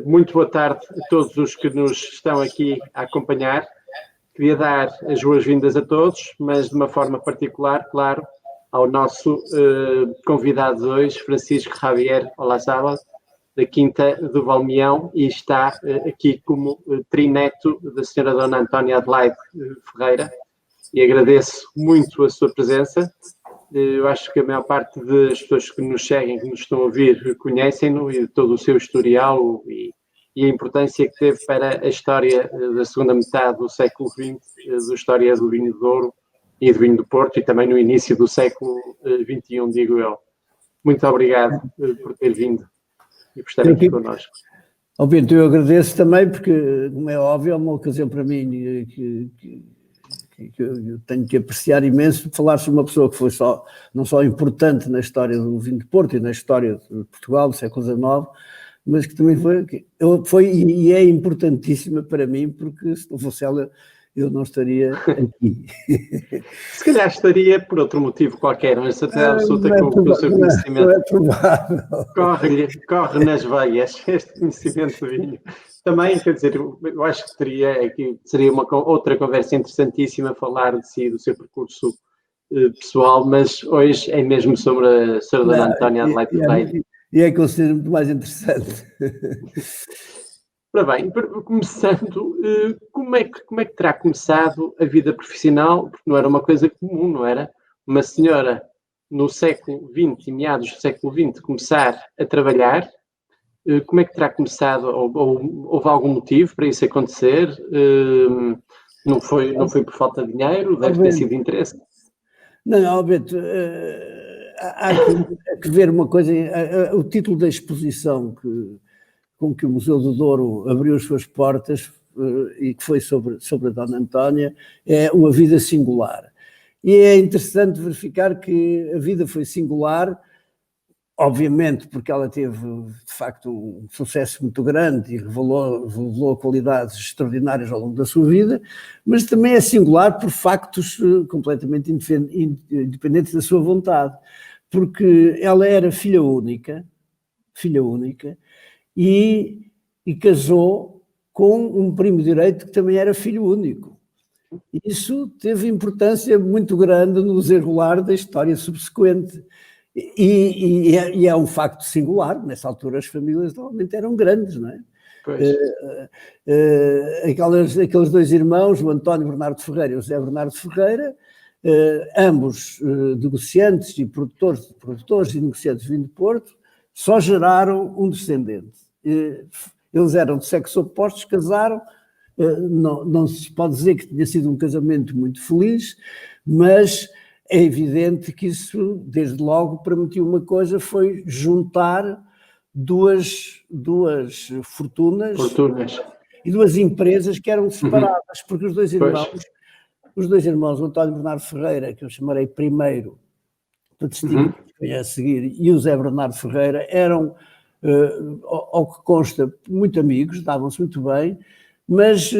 Muito boa tarde a todos os que nos estão aqui a acompanhar. Queria dar as boas-vindas a todos, mas de uma forma particular, claro, ao nosso convidado de hoje, Francisco Javier Olazábal, da Quinta do Valmião, e está aqui como trineto da senhora Dona Antónia Adelaide Ferreira, e agradeço muito a sua presença. Eu acho que a maior parte das pessoas que nos seguem, que nos estão a ouvir, conhecem-no e todo o seu historial e a importância que teve para a história da segunda metade do século XX, da história do vinho de Douro e do vinho do Porto, e também no início do século XXI, digo eu. Muito obrigado por ter vindo e por estar aqui connosco. Bento, eu agradeço também, porque, como é óbvio, é uma ocasião para mim que eu tenho que apreciar imenso, falar sobre uma pessoa que foi não só importante na história do vinho de Porto e na história de Portugal do século XIX, mas que também foi e é importantíssima para mim, porque se não fosse ela, eu não estaria aqui. Se calhar estaria por outro motivo qualquer, mas até absoluta com o seu conhecimento. Não é provável. Corre nas veias este conhecimento de vinho. Também, quer dizer, eu acho que seria uma outra conversa interessantíssima falar de si, do seu percurso pessoal, mas hoje é mesmo sobre a Sra. Dona Antónia Adelaide Ferreira. E é que eu seja muito mais interessante. Ora bem, começando, como é que terá começado a vida profissional? Porque não era uma coisa comum, não era? Uma senhora no século XX, meados do século XX, começar a trabalhar. Como é que terá começado? Houve algum motivo para isso acontecer? Não foi por falta de dinheiro? Deve ter sido interesse? Não, Bento, há que ver uma coisa. O título da exposição com que o Museu do Douro abriu as suas portas e que foi sobre a Dona Antónia é Uma Vida Singular. E é interessante verificar que a vida foi singular, obviamente porque ela teve, de facto, um sucesso muito grande e revelou qualidades extraordinárias ao longo da sua vida, mas também é singular por factos completamente independentes da sua vontade, porque ela era filha única, e casou com um primo direito que também era filho único. Isso teve importância muito grande no desenrolar da história subsequente. E é um facto singular. Nessa altura as famílias normalmente eram grandes, não é? Aqueles dois irmãos, o António Bernardo Ferreira e o José Bernardo Ferreira, ambos negociantes e produtores e negociantes de vinho de Porto, só geraram um descendente. Eles eram de sexo opostos, casaram, não se pode dizer que tenha sido um casamento muito feliz, mas é evidente que isso, desde logo, permitiu uma coisa, foi juntar duas fortunas e duas empresas que eram separadas, porque os dois irmãos, o António Bernardo Ferreira, que eu chamarei primeiro, para distinguir quem é a seguir, e o Zé Bernardo Ferreira, eram, ao que consta, muito amigos, davam-se muito bem, mas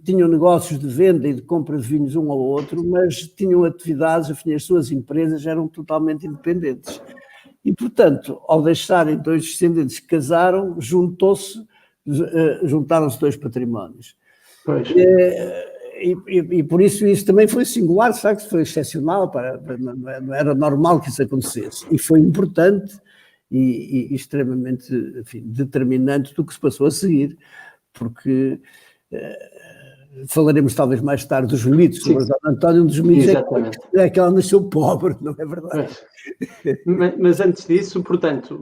tinham negócios de venda e de compra de vinhos um ao outro, mas tinham atividades, afim, as suas empresas eram totalmente independentes. E, portanto, ao deixarem dois descendentes que casaram, juntaram-se dois patrimónios. E por isso também foi singular, de facto, foi excepcional, não era normal que isso acontecesse. E foi importante e extremamente, enfim, determinante do que se passou a seguir, porque falaremos talvez mais tarde dos mitos sobre a Dona Antónia. Um dos mitos é que ela nasceu pobre, não é verdade? Mas antes disso, portanto,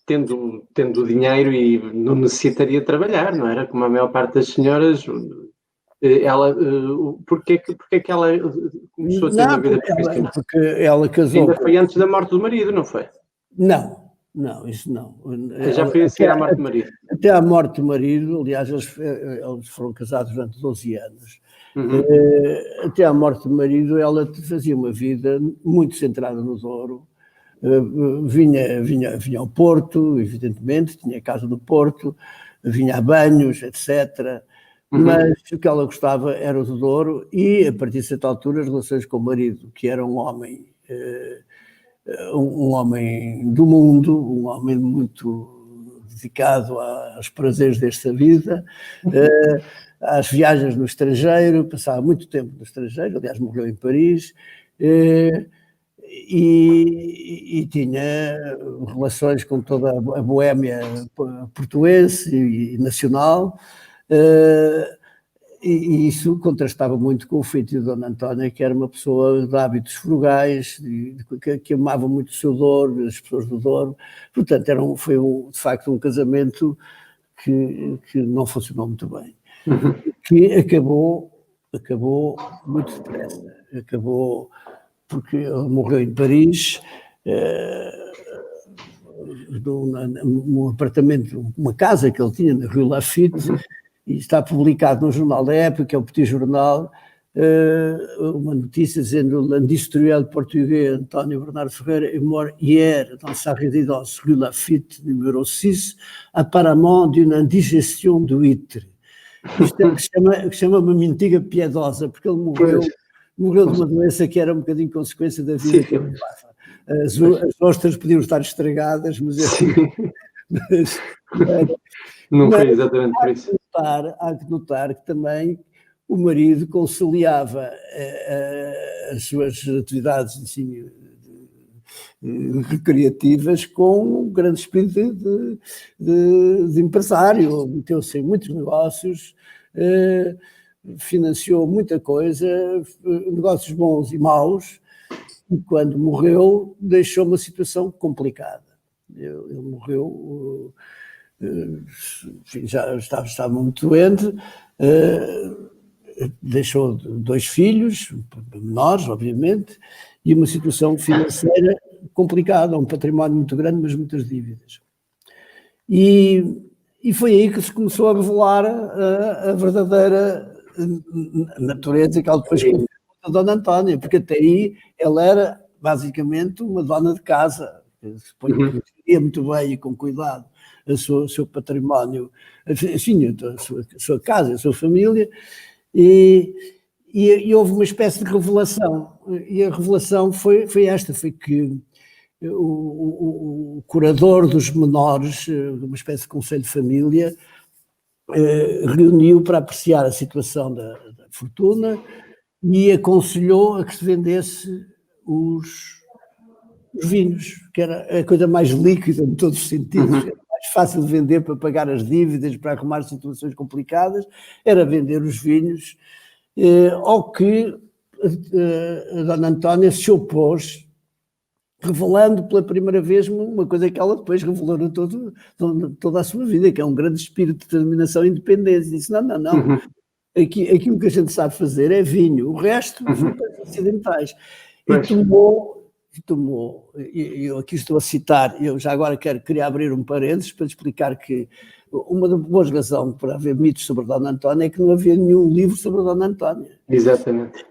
tendo dinheiro e não necessitaria trabalhar, não era? Como a maior parte das senhoras, porque que ela começou a ter uma vida profissional? Porque ela casou. Ainda foi antes da morte do marido, não foi? Não, isso não. Já foi a seguir à morte do marido? Até à morte do marido, aliás, eles foram casados durante 12 anos. Até à morte do marido, ela fazia uma vida muito centrada no Douro. Vinha ao Porto, evidentemente, tinha a casa do Porto, vinha a banhos, etc. Mas o que ela gostava era o do Douro e, a partir de certa altura, as relações com o marido, que era um homem do mundo, um homem muito dedicado aos prazeres desta vida, às viagens no estrangeiro, passava muito tempo no estrangeiro, aliás morreu em Paris, e tinha relações com toda a boémia portuense e nacional, e isso contrastava muito com o feitio de Dona Antónia, que era uma pessoa de hábitos frugais, que amava muito o seu Douro, as pessoas do Douro. Portanto, foi de facto um casamento que não funcionou muito bem. Que acabou muito depressa. Acabou porque ele morreu em Paris, num apartamento, uma casa que ele tinha na Rue Lafitte, e está publicado no jornal da época, que é o Petit Jornal, uma notícia dizendo l'industriel portugais António Bernardo Ferreira est mort hier dans sa résidence Rue Lafitte, numéro 6, apparemment d'une indigestion d'huître. Isto é que chama uma mentira piedosa, porque ele morreu de uma doença que era um bocadinho consequência da vida que ele levava. As ostras podiam estar estragadas, mas não foi exatamente por isso. Há que notar que também o marido conciliava as suas atividades assim, recreativas com um grande espírito de empresário. Meteu-se em muitos negócios, financiou muita coisa, negócios bons e maus, e quando morreu deixou uma situação complicada. Ele morreu, enfim, já estava muito doente, deixou 2 filhos, menores, obviamente, e uma situação financeira complicada, um património muito grande, mas muitas dívidas. E foi aí que se começou a revelar a verdadeira natureza que ela depois confirmou da Dona Antónia, porque até aí ela era basicamente uma dona de casa, que geria muito bem e com cuidado o seu património, enfim, a sua casa, a sua família, e houve uma espécie de revelação, e a revelação foi esta, foi que o curador dos menores, uma espécie de conselho de família, reuniu para apreciar a situação da fortuna e aconselhou a que se vendesse os vinhos, que era a coisa mais líquida em todos os sentidos, era mais fácil de vender para pagar as dívidas, para arrumar situações complicadas, era vender os vinhos, ao que a Dona Antónia se opôs, revelando pela primeira vez uma coisa que ela depois revelou toda a sua vida, que é um grande espírito de determinação e independência. Disse, não. Aquilo que a gente sabe fazer é vinho, o resto são coisas acidentais. E tomou, eu aqui estou a citar, eu já agora queria abrir um parênteses para explicar que uma das boas razões para haver mitos sobre a Dona Antónia é que não havia nenhum livro sobre a Dona Antónia. Exatamente.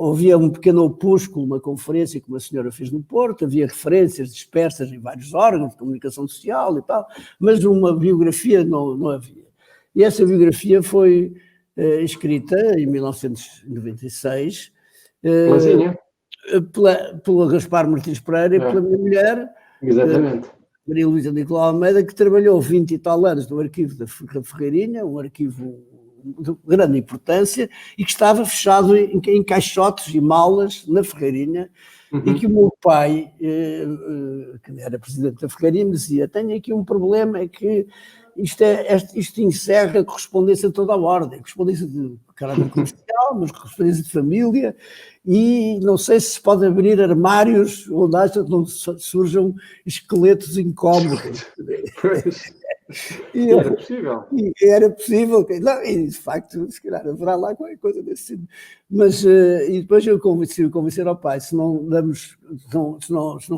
Havia um pequeno opúsculo, uma conferência que uma senhora fez no Porto, havia referências dispersas em vários órgãos de comunicação social e tal, mas uma biografia não havia. E essa biografia foi escrita em 1996 pelo Gaspar Martins Pereira e pela minha mulher, Maria Luísa Nicolau Almeida, que trabalhou 20 e tal anos no arquivo da Ferreirinha, um arquivo de grande importância, e que estava fechado em caixotes e malas na Ferreirinha, e que o meu pai, que era presidente da Ferreirinha, me dizia, tenho aqui um problema, é que isto encerra a correspondência de toda a ordem, correspondência de caráter comercial, mas correspondência de família, e não sei se pode abrir armários onde não surjam esqueletos incómodos. Era possível. Era possível, não, e de facto, se calhar haverá lá qualquer coisa desse tipo. Mas, e depois eu convencer ao pai, se não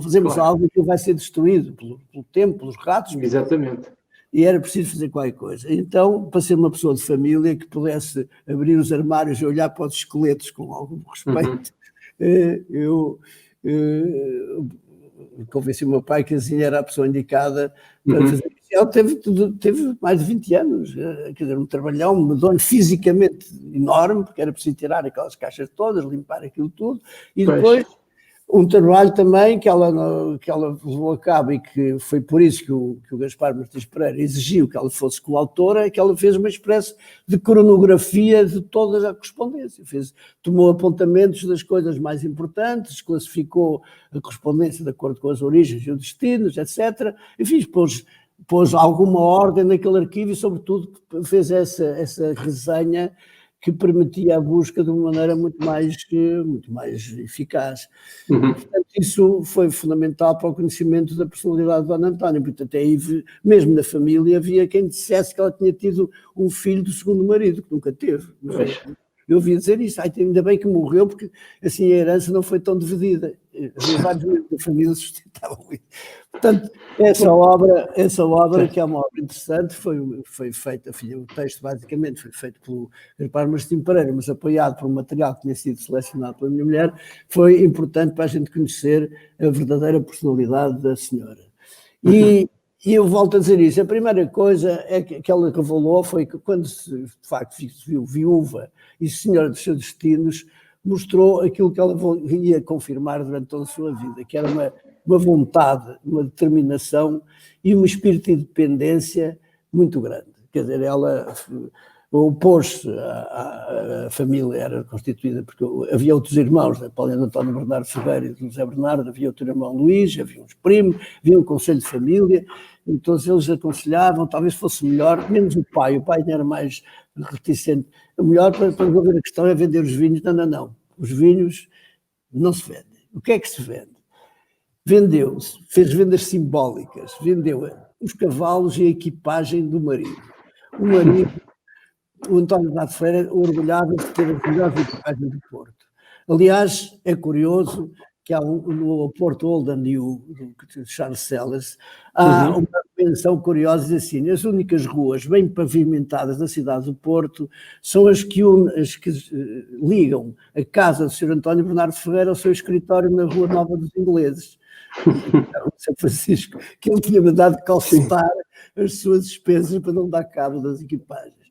fazemos algo, aquilo vai ser destruído pelo tempo, pelos ratos. Exatamente. E era preciso fazer qualquer coisa. Então, para ser uma pessoa de família que pudesse abrir os armários e olhar para os esqueletos com algum respeito, eu convenci o meu pai que assim era a pessoa indicada para fazer isso. Ele teve mais de 20 anos, quer dizer, um trabalhão, um medonho fisicamente enorme, porque era preciso tirar aquelas caixas todas, limpar aquilo tudo, e depois Um trabalho também que ela levou a cabo e que foi por isso que o Gaspar Martins Pereira exigiu que ela fosse coautora, é que ela fez uma espécie de cronografia de toda a correspondência. Tomou apontamentos das coisas mais importantes, classificou a correspondência de acordo com as origens e os destinos, etc. Enfim, pôs alguma ordem naquele arquivo e, sobretudo, fez essa resenha que permitia a busca de uma maneira muito mais eficaz. E, portanto, isso foi fundamental para o conhecimento da personalidade de Dona Antónia. Portanto, aí, mesmo na família, havia quem dissesse que ela tinha tido um filho do segundo marido, que nunca teve. Eu ouvi dizer isso, ainda bem que morreu, porque assim a herança não foi tão dividida. Havia vários membros da família sustentavam isso. Portanto, essa obra, que é uma obra interessante, foi feita, o texto basicamente foi feito pelo Gaspar Martins Pereira, mas apoiado por um material que tinha sido selecionado pela minha mulher, foi importante para a gente conhecer a verdadeira personalidade da senhora. E eu volto a dizer isso, a primeira coisa é que ela revelou foi que quando de facto se viu viúva e senhora dos seus destinos, mostrou aquilo que ela ia confirmar durante toda a sua vida, que era uma vontade, uma determinação e um espírito de independência muito grande. Quer dizer, ela opôs-se a família, era constituída, porque havia outros irmãos, Paulo António Bernardo Ferreira e José Bernardo, havia outro irmão Luís, havia uns primos, havia um conselho de família, e todos eles aconselhavam, talvez fosse melhor, menos o pai era mais reticente, o melhor para resolver a questão é vender os vinhos, não, os vinhos não se vendem. O que é que se vende? Vendeu-se, fez vendas simbólicas, vendeu os cavalos e a equipagem do marido. O marido, o António Bernardo Ferreira, orgulhava-se de ter as melhores equipagens do Porto. Aliás, é curioso que há no Porto Old and New, de Charles Sellers, há uma menção curiosa, diz assim: as únicas ruas bem pavimentadas da cidade do Porto são as que ligam a casa do Sr. António Bernardo Ferreira ao seu escritório na Rua Nova dos Ingleses. O São Francisco, que ele tinha mandado calcitar as suas despesas para não dar cabo das equipagens.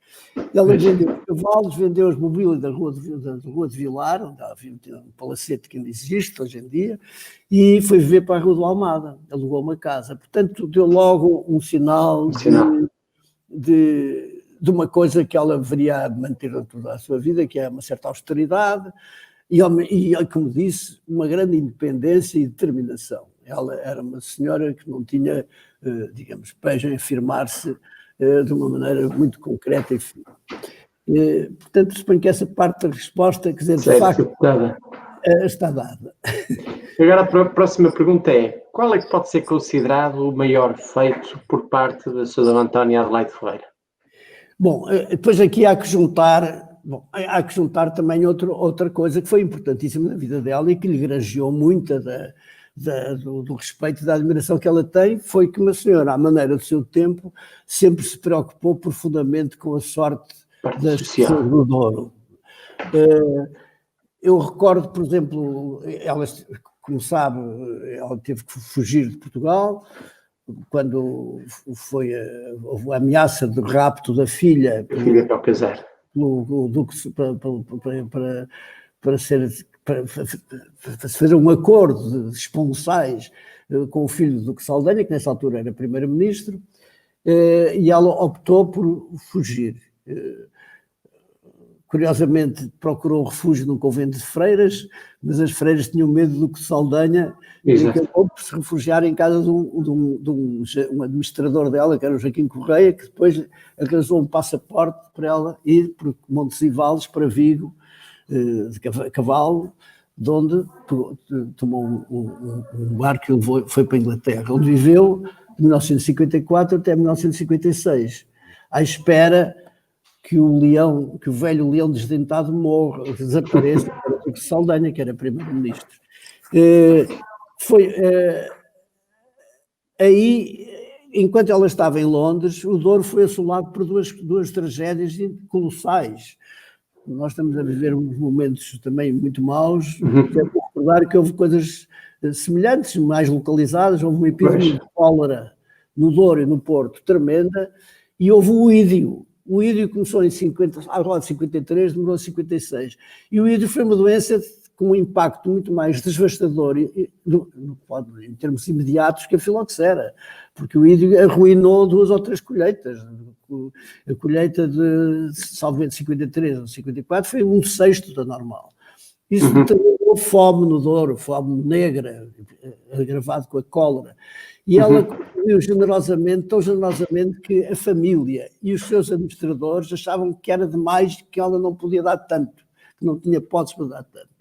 Ela vendeu os cavalos, vendeu as mobílias da Rua de Vilar, onde havia um palacete que ainda existe hoje em dia, e foi viver para a Rua do Almada, alugou uma casa. Portanto, deu logo um sinal de uma coisa que ela deveria manter toda a sua vida, que é uma certa austeridade e, como disse, uma grande independência e determinação. Ela era uma senhora que não tinha, digamos, pejo em afirmar-se de uma maneira muito concreta e firme. Portanto, suponho que essa parte da resposta, quer dizer, de facto, está dada. Agora a próxima pergunta é: qual é que pode ser considerado o maior feito por parte da Sra. Dona Antónia Adelaide Ferreira? Bom, depois aqui há que juntar também outra coisa que foi importantíssima na vida dela e que lhe granjeou muita do respeito e da admiração que ela tem, foi que uma senhora, à maneira do seu tempo, sempre se preocupou profundamente com a sorte das pessoas do Douro. Eu recordo, por exemplo, ela, como sabe, ela teve que fugir de Portugal, quando houve a ameaça de rapto da filha para o casar. Do Duque para se fazer um acordo de esponsais com o filho do Duque Saldanha, que nessa altura era primeiro-ministro, e ela optou por fugir. Curiosamente, procurou refúgio num convento de freiras, mas as freiras tinham medo do Duque Saldanha e acabou por se refugiar em casa de um administrador dela, que era o Joaquim Correia, que depois arranjou um passaporte para ela ir por Montes e Vales para Vigo, de cavalo, de onde tomou um barco e foi para a Inglaterra, onde viveu de 1954 até 1956, à espera que o velho leão desdentado morra, desapareça para o Duque Saldanha, que era primeiro-ministro. Aí, enquanto ela estava em Londres, o Douro foi assolado por duas tragédias colossais. Nós estamos a viver uns momentos também muito maus, é bom recordar que houve coisas semelhantes, mais localizadas. Houve uma epidemia de cólera no Douro e no Porto tremenda, e houve o ídio. O ídio começou em 53, demorou 56. E o ídio foi uma doença com um impacto muito mais devastador em termos imediatos que a filoxera, porque o ídio arruinou 2 ou 3 colheitas. A colheita de, salvo de 53 ou 54 foi 1/6 da normal. Isso determinou fome no Douro, fome negra, agravado com a cólera. E ela contribuiu generosamente, tão generosamente que a família e os seus administradores achavam que era demais, que ela não podia dar tanto, que não tinha hipótese para dar tanto.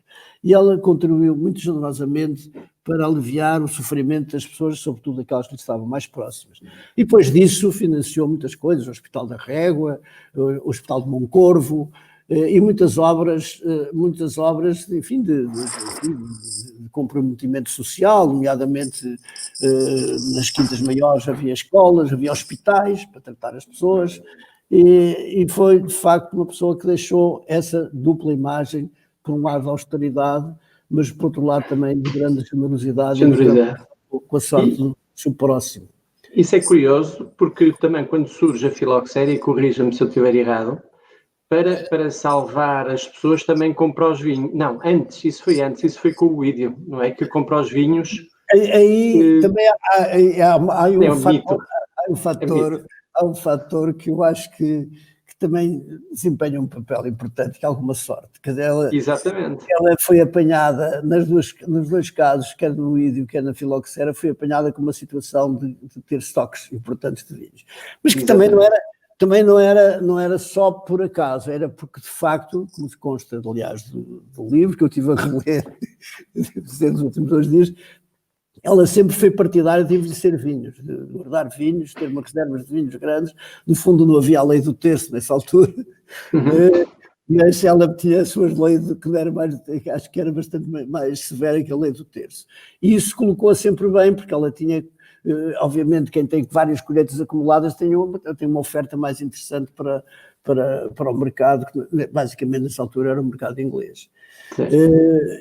E ela contribuiu muito generosamente para aliviar o sofrimento das pessoas, sobretudo aquelas que lhe estavam mais próximas. E depois disso financiou muitas coisas, o Hospital da Régua, o Hospital de Moncorvo, e muitas obras, enfim, de comprometimento social, nomeadamente nas Quintas Maiores havia escolas, havia hospitais para tratar as pessoas, e foi, de facto, uma pessoa que deixou essa dupla imagem, por um lado, de austeridade, mas, por outro lado, também de grande generosidade com a sorte do seu próximo. Isso é curioso, porque também quando surge a filoxera, e corrija-me se eu estiver errado, para salvar as pessoas também comprou os vinhos. Não, isso foi com o ídio, não é? Que comprou os vinhos. Aí também há um fator que eu acho que também desempenha um papel importante, que é alguma sorte. Quer dizer, Exatamente. Ela foi apanhada, nos 2 casos, quer no ídio, quer na filoxera, foi apanhada com uma situação de ter estoques importantes de vinhos. Mas que também não era só por acaso, era porque, de facto, como consta, aliás, do livro que eu estive a reler nos últimos 2 dias, ela sempre foi partidária de envelhecer vinhos, de guardar vinhos, ter uma reserva de vinhos grandes. No fundo, não havia a lei do terço nessa altura, mas ela tinha as suas leis que era mais, acho que era bastante mais severa que a lei do terço. E isso colocou-a sempre bem, porque ela tinha, obviamente, quem tem várias colheitas acumuladas tem uma oferta mais interessante para o mercado, que basicamente nessa altura era o mercado inglês.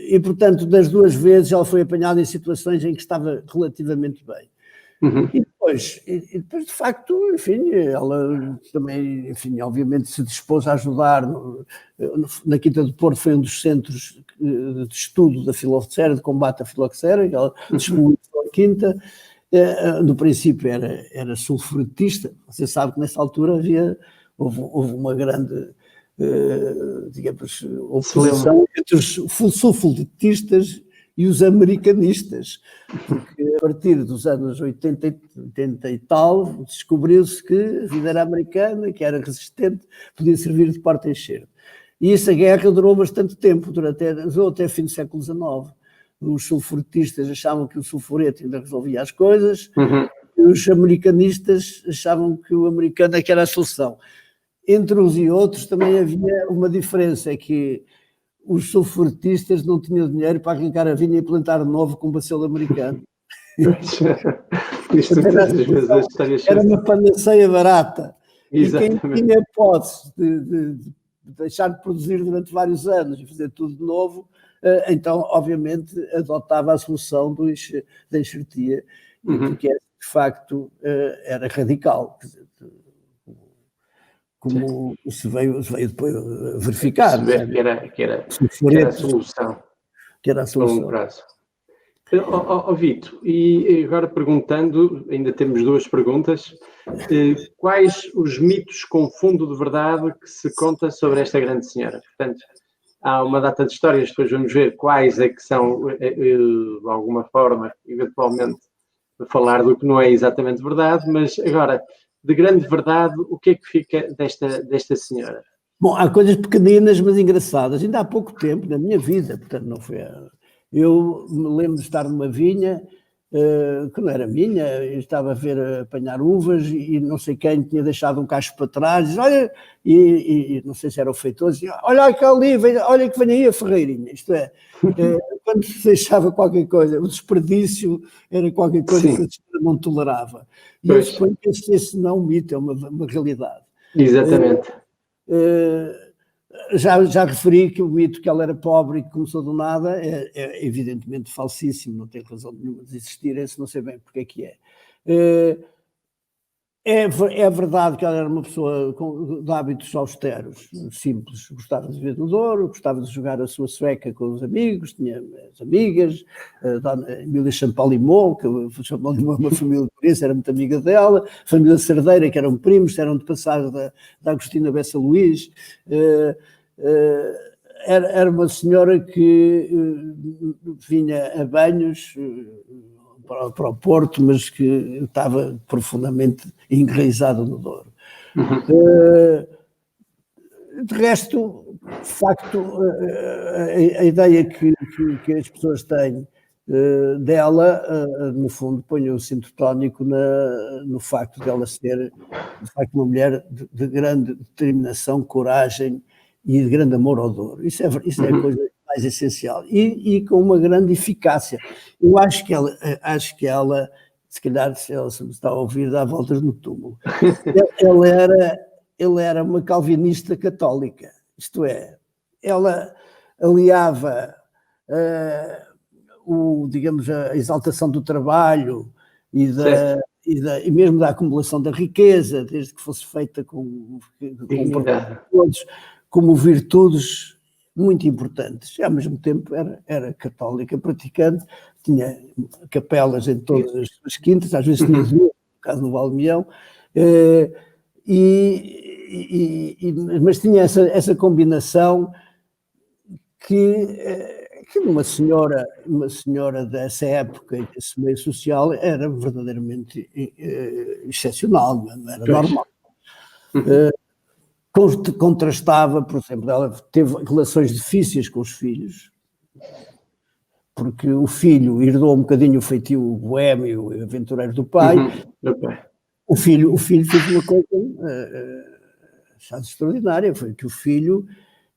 E, portanto, das 2 vezes ela foi apanhada em situações em que estava relativamente bem. E depois, de facto, enfim, ela também, enfim, obviamente se dispôs a ajudar. Na Quinta do Porto foi um dos centros de estudo da filoxera, de combate à filoxera, e ela disponibilizou a Quinta. No princípio era sulfuretista. Você sabe que nessa altura houve uma grande, digamos, oposição entre os sulfuretistas e os americanistas, porque a partir dos anos 80 e tal, descobriu-se que a vida era americana, que era resistente, podia servir de porta-enxerto. E essa guerra durou bastante tempo, durou até o fim do século XIX. Os sulfuretistas achavam que o sulfurete ainda resolvia as coisas, e os americanistas achavam que o americano é que era a solução. Entre uns e outros também havia uma diferença, é que os sulfuretistas não tinham dinheiro para arrancar a vinha e plantar de novo com bacilo americano. Era uma panaceia barata. Exatamente. E quem tinha hipótese de deixar de produzir durante vários anos e fazer tudo de novo, então, obviamente, adotava a solução da enxertia, porque, de facto, era radical. Como se veio depois verificar. Que era a solução. Que era a solução. A longo prazo. Vito, e agora perguntando, ainda temos 2 perguntas, quais os mitos com fundo de verdade que se conta sobre esta grande senhora? Portanto, há uma data de histórias, depois vamos ver quais é que são, de alguma forma, eventualmente, falar do que não é exatamente verdade, mas agora, de grande verdade, o que é que fica desta senhora? Bom, há coisas pequeninas, mas engraçadas. Ainda há pouco tempo, na minha vida, portanto, não foi... Eu me lembro de estar numa vinha, que não era minha, eu estava a ver apanhar uvas e não sei quem tinha deixado um cacho para trás, diz, olha, e não sei se era o feitor, dizia, olha que ali, olha que vem aí a Ferreirinha, isto é, quando se deixava qualquer coisa, o desperdício era qualquer coisa que a senhora não tolerava. E eu suponho que esse não é um mito, é uma realidade. Exatamente. Já referi que o mito que ela era pobre e que começou do nada é evidentemente falsíssimo, não tem razão nenhuma de existir, esse não sei bem porque é que é. É verdade que ela era uma pessoa de hábitos austeros, simples. Gostava de viver no Douro, gostava de jogar a sua sueca com os amigos, tinha as amigas, a dona Emília Champalimau, que Champalimau é uma família por isso, era muito amiga dela, a família Cerdeira, que eram primos, eram de passagem da Agostina Bessa Luís. Era uma senhora que vinha a banhos para o Porto, mas que estava profundamente enraizado no Douro. De resto, de facto, a ideia que as pessoas têm dela, no fundo, põe o cinto tónico no facto de ela ser, de facto, uma mulher de grande determinação, coragem e de grande amor ao Douro. Isso é a coisa mais essencial. E com uma grande eficácia. Eu acho que ela, se calhar, se ela se me está a ouvir, dá voltas no túmulo. Ele era uma calvinista católica, isto é, ela aliava digamos, a exaltação do trabalho e mesmo da acumulação da riqueza, desde que fosse feita com todos, como virtudes muito importantes. E, ao mesmo tempo, era católica, praticante, tinha capelas em todas as suas quintas, às vezes tinha duas, no caso do Valmião, mas tinha essa combinação que uma senhora dessa época, desse meio social, era verdadeiramente excepcional, não era normal. Contrastava, por exemplo, ela teve relações difíceis com os filhos, porque o filho herdou um bocadinho o feitio boémio e aventureiro do pai. O filho fez uma coisa extraordinária, foi que o filho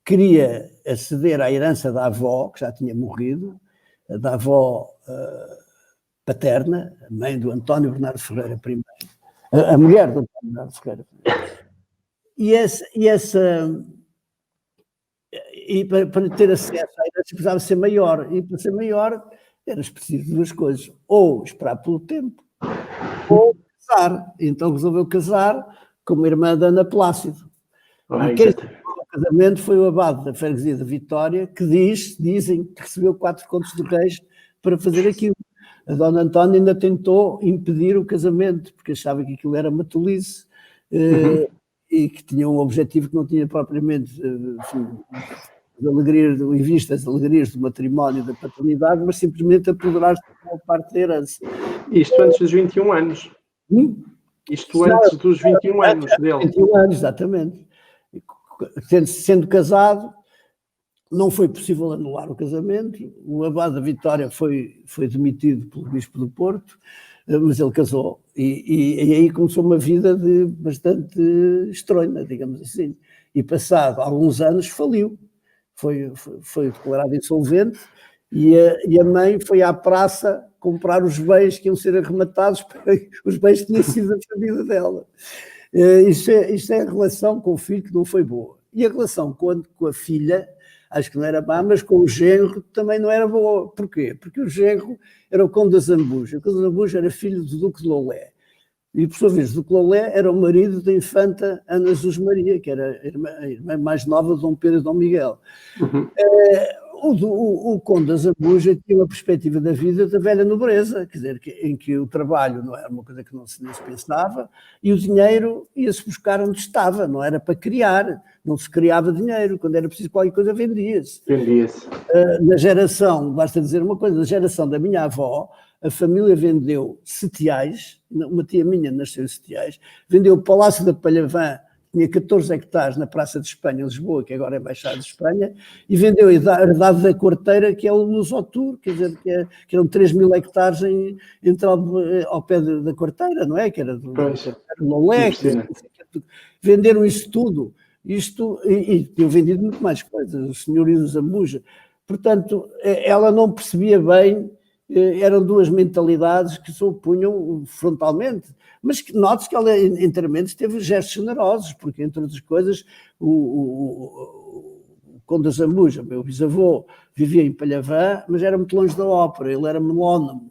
queria aceder à herança da avó, que já tinha morrido, da avó paterna, a mãe do António Bernardo Ferreira primeiro, a mulher do António Bernardo Ferreira primeiro. E para ter acesso à herança precisava ser maior, e para ser maior era preciso de duas coisas, ou esperar pelo tempo, ou casar. Então resolveu casar com uma irmã da Ana Plácido. E quem o casamento foi o abade da freguesia de Vitória, que dizem que recebeu 4 contos de reis para fazer aquilo. A dona Antónia ainda tentou impedir o casamento, porque achava que aquilo era uma tolice, e que tinha um objetivo que não tinha propriamente, enfim, em vista as alegrias do matrimónio e da paternidade, mas simplesmente apoderar-se de uma parte da herança. Isto antes dos 21 anos. Isto antes dos 21 anos dele. 21 anos, exatamente. Sendo casado, não foi possível anular o casamento. O abade da Vitória foi demitido pelo bispo do Porto, mas ele casou. E aí começou uma vida bastante estranha, digamos assim. E passado alguns anos faliu. Foi declarado insolvente e a mãe foi à praça comprar os bens que iam ser arrematados, os bens que tinham sido da família dela. Isto é a relação com o filho que não foi boa. E a relação com a filha, acho que não era má, mas com o genro também não era boa. Porquê? Porque o genro era o Conde da Zambuja. O Conde da Zambuja era filho do Duque de Lolé. E, por sua vez, o Duque de Lolé era o marido da infanta Ana Jesus Maria, que era a irmã mais nova de Dom Pedro e Dom Miguel. O Conde da Zambuja tinha uma perspectiva da vida da velha nobreza, quer dizer, em que o trabalho não era uma coisa que não se pensava, e o dinheiro ia-se buscar onde estava, não era para criar, não se criava dinheiro, quando era preciso qualquer coisa vendia-se. Na geração, basta dizer uma coisa, na geração da minha avó, a família vendeu Setiais, uma tia minha nasceu em Setiais, vendeu o Palácio da Palhavã, tinha 14 hectares na Praça de Espanha, em Lisboa, que agora é Embaixada de Espanha, e vendeu a herdade da Quarteira, que é o Lusotur, quer dizer, que eram 3.000 hectares ao pé da Quarteira, não é? Que era do Lolé. Venderam isso tudo. E tinham vendido muito mais coisas, o senhorio do Zambuja. Portanto, ela não percebia bem, eram duas mentalidades que se opunham frontalmente, mas note-se que ela inteiramente teve gestos generosos, porque, entre outras coisas, o Conde da Zambuja, meu bisavô, vivia em Palhavã, mas era muito longe da ópera, ele era melómano,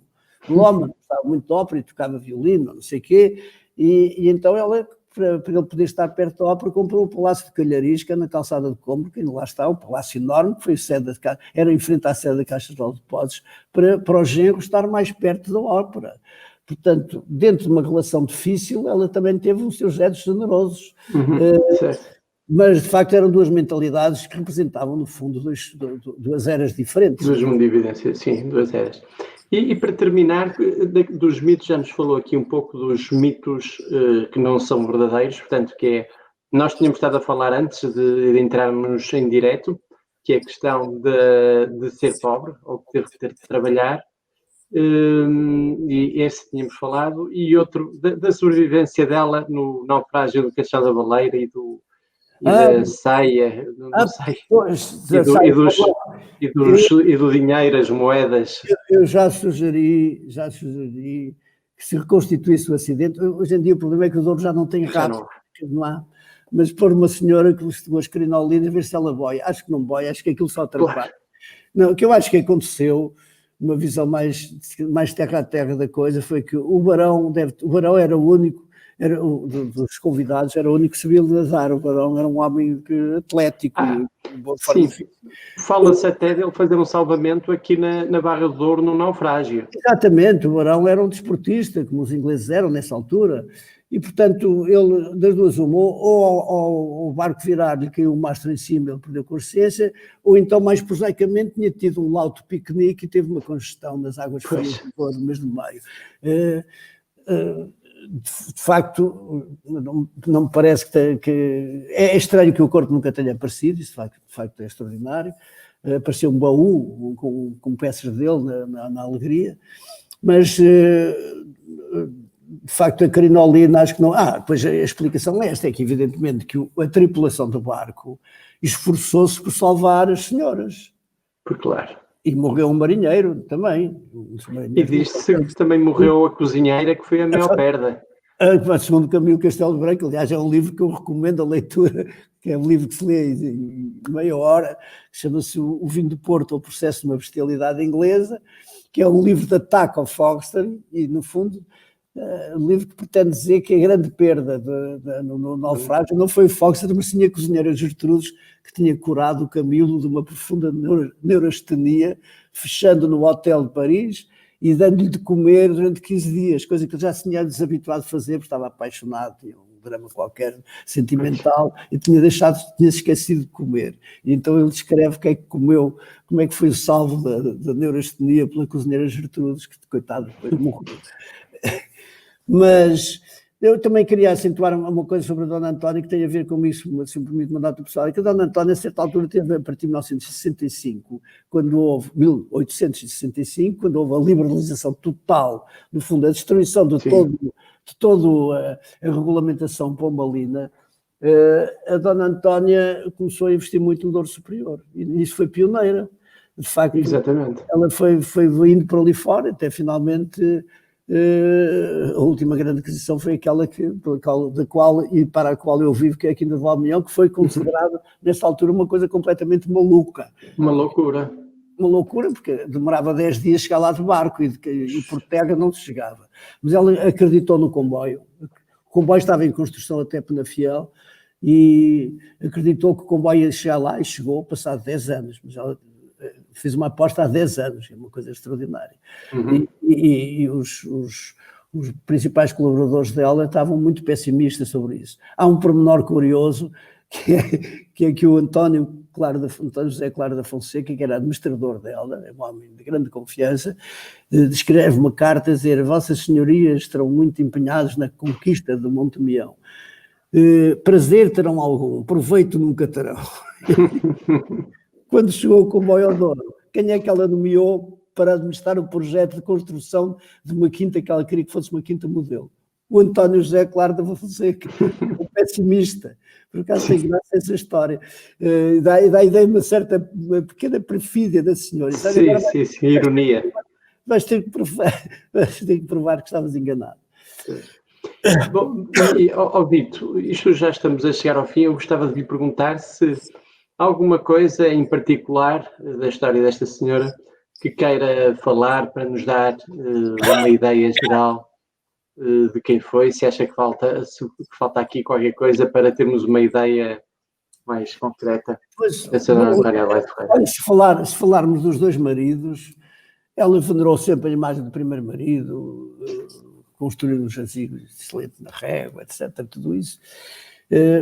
gostava muito de ópera e tocava violino, não sei o quê, e então ela, para ele poder estar perto da ópera, comprou o Palácio de Calharisca, na calçada de Combro, que ainda lá está, um palácio enorme, que foi sede era em frente à sede da Caixa Geral de Depósitos, para o genro estar mais perto da ópera. Portanto, dentro de uma relação difícil, ela também teve os seus gestos generosos. Certo. Mas, de facto, eram duas mentalidades que representavam, no fundo, duas eras diferentes. Duas mundividências, sim, duas eras. E para terminar, dos mitos, já nos falou aqui um pouco dos mitos que não são verdadeiros, portanto, que é, nós tínhamos estado a falar antes de entrarmos em direto, que é a questão de ser pobre, ou ter de trabalhar, e esse tínhamos falado, e outro, da sobrevivência dela no naufrágio do Castelo da Baleira e da saia, não sei, Pois, e do dinheiro, as moedas. Eu já sugeri que se reconstituísse o acidente. Hoje em dia o problema é que o Douro já não tem rato, não há. Mas pôr uma senhora que vestiu as crinolinas, ver se ela boia. Acho que não boia, acho que aquilo só atrapalha. Claro. Não, o que eu acho que aconteceu, uma visão mais terra a terra da coisa, foi que o Barão era o único, dos convidados, era o único que sabia nadar. O Barão era um homem atlético. Sim, fala-se até dele fazer um salvamento aqui na Barra do Douro, num naufrágio. Exatamente, o Barão era um desportista, como os ingleses eram nessa altura, e portanto ele, das duas uma, ou o barco virar-lhe caiu o mastro em cima, ele perdeu consciência, ou então mais prosaicamente tinha tido um lauto piquenique e teve uma congestão nas águas frias do mês de maio. De facto, não me parece que é estranho que o corpo nunca tenha aparecido, isso de facto é extraordinário. Apareceu um baú com peças dele na Alegria, mas de facto a crinolina acho que não. Pois a explicação é esta, é que evidentemente que a tripulação do barco esforçou-se por salvar as senhoras. Claro. E morreu um marinheiro também. E diz-se que também morreu a cozinheira, que foi a maior perda. Segundo Camilo Castelo Branco, aliás, é um livro que eu recomendo a leitura, que é um livro que se lê em meia hora, chama-se O Vinho do Porto, o Processo de uma Bestialidade Inglesa, que é um livro de ataque ao Foxton, e, no fundo, um livro que pretende dizer que a grande perda no naufrágio não foi o Foxton, mas sim a cozinheira Gertrudes, que tinha curado o Camilo de uma profunda neurastenia, fechando no hotel de Paris e dando-lhe de comer durante 15 dias, coisa que ele já se tinha desabituado a fazer, porque estava apaixonado, tinha um drama qualquer sentimental, e tinha esquecido de comer. E então ele descreve o que é que comeu, como é que foi o salvo da neurastenia pela cozinheira Gertrudes, que, coitado, depois morreu. Mas eu também queria acentuar uma coisa sobre a Dona Antónia que tem a ver com isso, se me permite mandar para o pessoal, é que a Dona Antónia a certa altura teve, a partir de 1965, quando houve, 1865, quando houve a liberalização total, no fundo a destruição de toda a regulamentação pombalina, a Dona Antónia começou a investir muito no Douro Superior, e isso foi pioneira. De facto, exatamente. Ela foi indo para ali fora, até finalmente... a última grande aquisição foi aquela para a qual eu vivo, que é aqui no Valmião, que foi considerada, nessa altura, uma coisa completamente maluca. Uma loucura. Uma loucura, porque demorava 10 dias chegar lá de barco e por terra não se chegava. Mas ela acreditou no comboio. O comboio estava em construção até Penafiel e acreditou que o comboio ia chegar lá e chegou, passado 10 anos. Mas ela fez uma aposta há 10 anos, é uma coisa extraordinária. E os principais colaboradores dela estavam muito pessimistas sobre isso. Há um pormenor curioso, que é que o António José Claro da Fonseca, que era administrador dela, é um homem de grande confiança, escreve uma carta a dizer: Vossas Senhorias estarão muito empenhados na conquista do Monte Mião. Prazer terão algum, proveito nunca terão. Quando chegou o comboio ao Douro, quem é que ela nomeou para administrar o projeto de construção de uma quinta que ela queria que fosse uma quinta modelo? O António José Claro da Fonseca, um pessimista. Por acaso tem graça essa história. Dá a ideia de uma pequena perfídia da senhora. Sim, ironia. Vais ter que provar que estavas enganado. Bom, Dito, isto já estamos a chegar ao fim. Eu gostava de lhe perguntar se alguma coisa em particular da história desta senhora que queira falar para nos dar uma ideia geral. de quem foi, se acha que falta aqui qualquer coisa para termos uma ideia mais concreta dessa Dona Antónia Adelaide Ferreira. Se falarmos dos dois maridos, ela venerou sempre a imagem do primeiro marido, construiu um jazigo excelente na Régua, etc., tudo isso.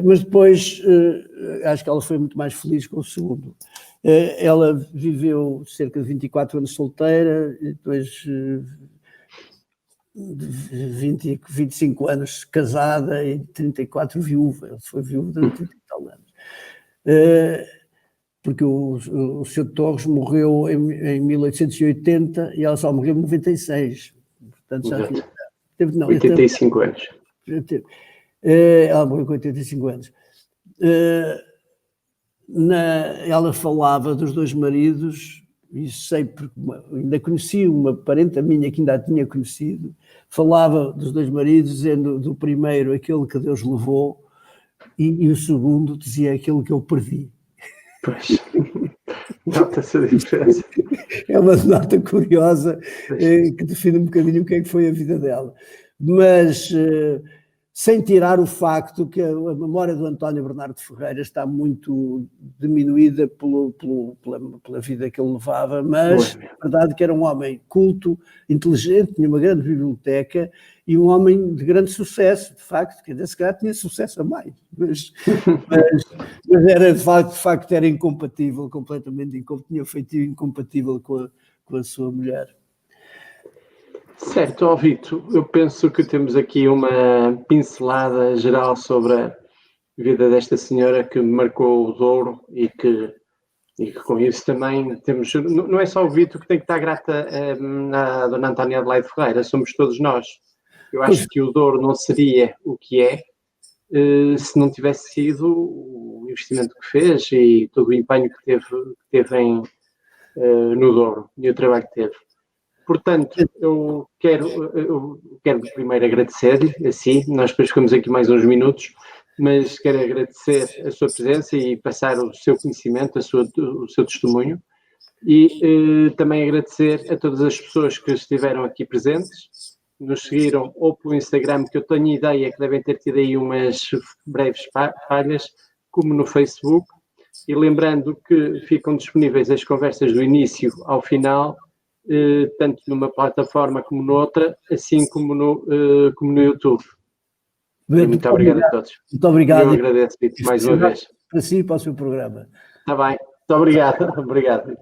Mas depois, acho que ela foi muito mais feliz com o segundo. Ela viveu cerca de 24 anos solteira, e depois 25 anos casada e 34 viúva. Ela foi viúva durante 30 e tal anos. Porque o Sr. Torres morreu em 1880 e ela só morreu em 96. Portanto, já teve 85 anos. Ela morreu com 85 anos. Ela falava dos dois maridos, isso sei porque ainda conheci uma parente minha que ainda a tinha conhecido, falava dos dois maridos, dizendo do primeiro aquele que Deus levou e o segundo dizia aquele que eu perdi. Pois, nota-se a diferença. É uma nota curiosa que define um bocadinho o que é que foi a vida dela. Mas sem tirar o facto que a memória do António Bernardo Ferreira está muito diminuída pela vida que ele levava, mas a verdade é que era um homem culto, inteligente, tinha uma grande biblioteca e um homem de grande sucesso, de facto, que se calhar tinha sucesso a mais, mas era de facto era incompatível, completamente incompatível, tinha feito incompatível com a sua mulher. Certo, Vito, eu penso que temos aqui uma pincelada geral sobre a vida desta senhora que marcou o Douro e que com isso também temos... Não é só o Vito que tem que estar grata à Dona Antónia Adelaide Ferreira, somos todos nós. Eu acho que o Douro não seria o que é se não tivesse sido o investimento que fez e todo o empenho que teve no Douro e o trabalho que teve. Portanto, eu quero primeiro agradecer-lhe, assim, nós depois ficamos aqui mais uns minutos, mas quero agradecer a sua presença e passar o seu conhecimento, o seu testemunho e também agradecer a todas as pessoas que estiveram aqui presentes, nos seguiram ou pelo Instagram, que eu tenho ideia que devem ter tido aí umas breves falhas, como no Facebook, e lembrando que ficam disponíveis as conversas do início ao final, tanto numa plataforma como noutra, assim como no YouTube. Muito obrigado a todos. Muito obrigado. Eu agradeço, Vito, mais uma vez. Para si e para o seu programa. Está bem. Muito obrigado. Obrigado.